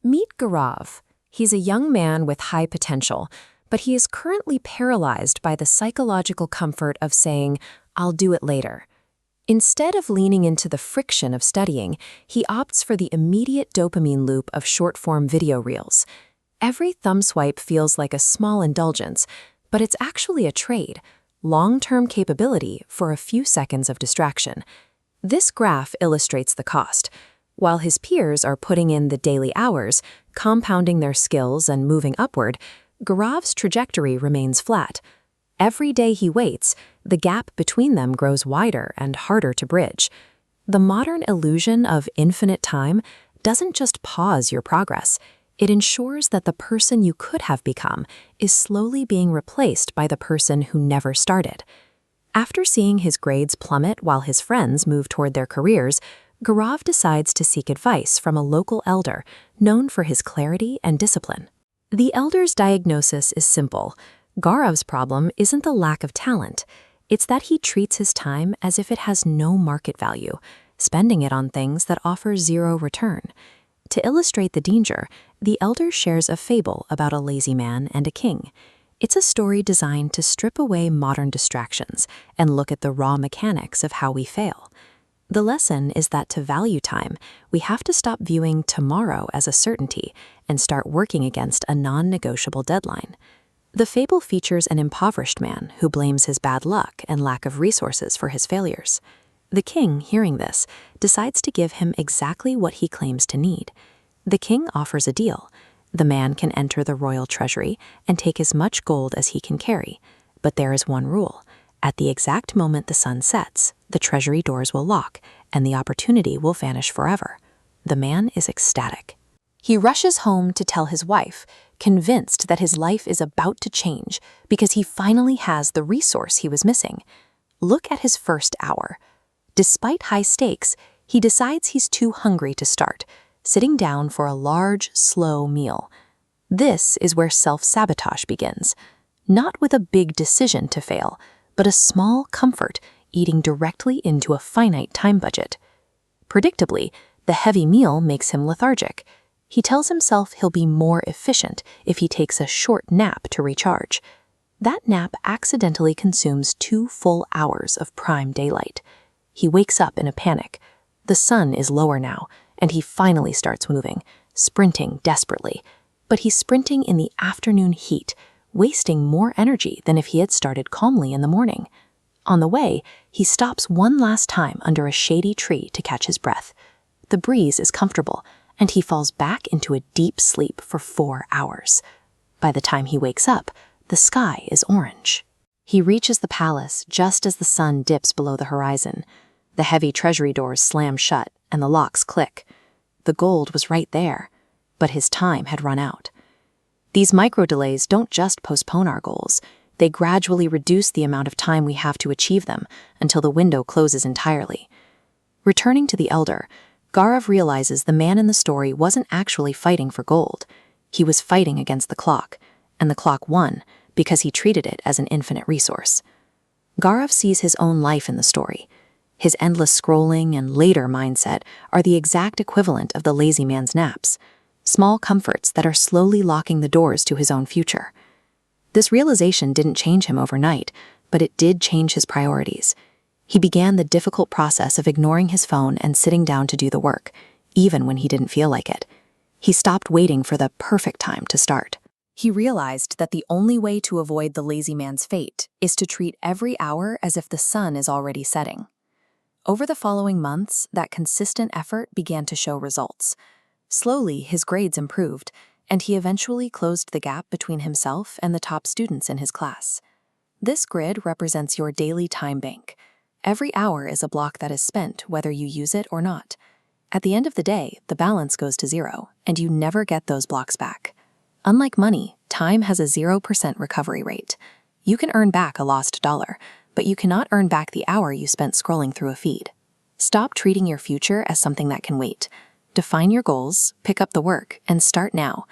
Meet Gaurav. He's a young man with high potential, but he is currently paralyzed by the psychological comfort of saying, "I'll do it later." Instead of leaning into the friction of studying, he opts for the immediate dopamine loop of short-form video reels. Every thumb swipe feels like a small indulgence, but it's actually a trade, long-term capability for a few seconds of distraction. This graph illustrates the cost. While his peers are putting in the daily hours, compounding their skills and moving upward, Gaurav's trajectory remains flat. Every day he waits, the gap between them grows wider and harder to bridge. The modern illusion of infinite time doesn't just pause your progress, it ensures that the person you could have become is slowly being replaced by the person who never started. After seeing his grades plummet while his friends move toward their careers, Gaurav decides to seek advice from a local elder known for his clarity and discipline. The elder's diagnosis is simple. Gaurav's problem isn't the lack of talent. It's that he treats his time as if it has no market value, spending it on things that offer zero return. To illustrate the danger, the elder shares a fable about a lazy man and a king. It's a story designed to strip away modern distractions and look at the raw mechanics of how we fail. The lesson is that to value time, we have to stop viewing tomorrow as a certainty and start working against a non-negotiable deadline. The fable features an impoverished man who blames his bad luck and lack of resources for his failures. The king, hearing this, decides to give him exactly what he claims to need. The king offers a deal. The man can enter the royal treasury and take as much gold as he can carry. But there is one rule. At the exact moment the sun sets, the treasury doors will lock, and the opportunity will vanish forever. The man is ecstatic. He rushes home to tell his wife, convinced that his life is about to change because he finally has the resource he was missing. Look at his first hour. Despite high stakes, he decides he's too hungry to start, sitting down for a large, slow meal. This is where self-sabotage begins. Not with a big decision to fail, but a small comfort eating directly into a finite time budget. Predictably, the heavy meal makes him lethargic. He tells himself he'll be more efficient if he takes a short nap to recharge. That nap accidentally consumes 2 full hours of prime daylight. He wakes up in a panic. The sun is lower now, and he finally starts moving, sprinting desperately. But he's sprinting in the afternoon heat, wasting more energy than if he had started calmly in the morning. On the way, he stops one last time under a shady tree to catch his breath. The breeze is comfortable, and he falls back into a deep sleep for 4 hours. By the time he wakes up, the sky is orange. He reaches the palace just as the sun dips below the horizon. The heavy treasury doors slam shut, and the locks click. The gold was right there, but his time had run out. These micro-delays don't just postpone our goals. They gradually reduce the amount of time we have to achieve them until the window closes entirely. Returning to the elder, Gaurav realizes the man in the story wasn't actually fighting for gold. He was fighting against the clock, and the clock won because he treated it as an infinite resource. Gaurav sees his own life in the story. His endless scrolling and later mindset are the exact equivalent of the lazy man's naps, small comforts that are slowly locking the doors to his own future. This realization didn't change him overnight, but it did change his priorities. He began the difficult process of ignoring his phone and sitting down to do the work, even when he didn't feel like it. He stopped waiting for the perfect time to start. He realized that the only way to avoid the lazy man's fate is to treat every hour as if the sun is already setting. Over the following months, that consistent effort began to show results. Slowly, his grades improved, and he eventually closed the gap between himself and the top students in his class. This grid represents your daily time bank. Every hour is a block that is spent, whether you use it or not. At the end of the day, the balance goes to 0, and you never get those blocks back. Unlike money, time has a 0% recovery rate. You can earn back a lost dollar, but you cannot earn back the hour you spent scrolling through a feed. Stop treating your future as something that can wait. Define your goals, pick up the work, and start now.